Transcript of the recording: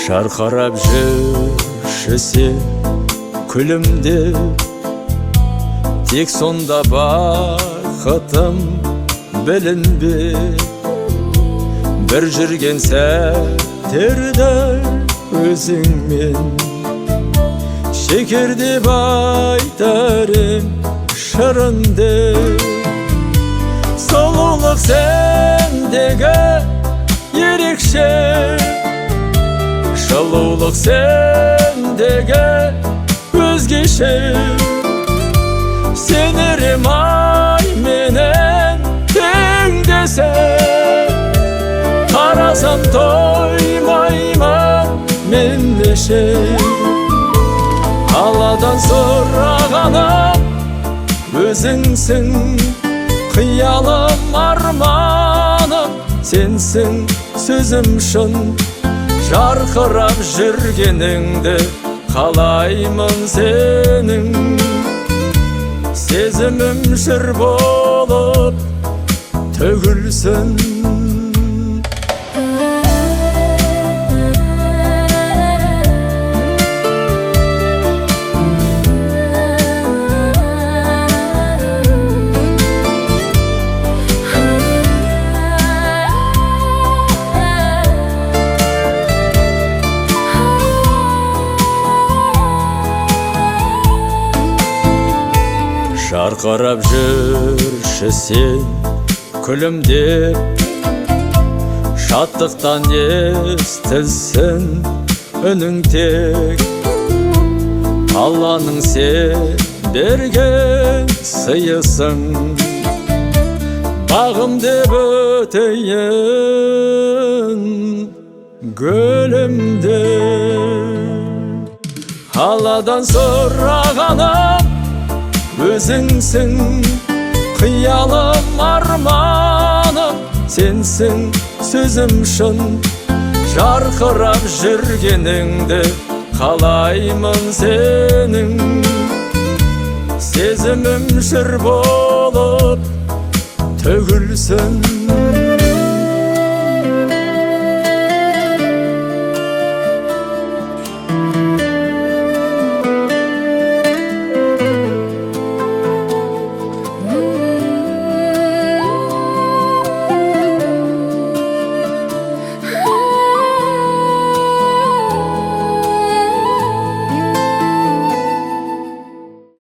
Шарқырап жүрші сен күлімде, тек сонда бақытым білінбе. Бір жүрген сәттерді өзіңмен шекерде байтарым шырынды. Сұлулық сендегі ерекше, жылулық сендегі өзгеше. Сенерім ай менен теңдесем, қарасам тоймаймын мен неше. Алладан сұрағаным өзіңсің, қиялым арманым сенсің. Сөзім шын, жарқырап жүргеніңді қалаймын сенің. Сезімім жыр болып төгілсін. Жарқырап жүрші сен күлімдеп, шаттықтан естілсін үнің тек. Алланың сен берген сыйысың, бағым деп өтейін гүлімде. Алладан сұрағаным өзіңсің, қиялым арманым сенсің. Сөзім шын, жарқырап жүргеніңді қалаймын сенің. Сезімім жыр болып төгілсін.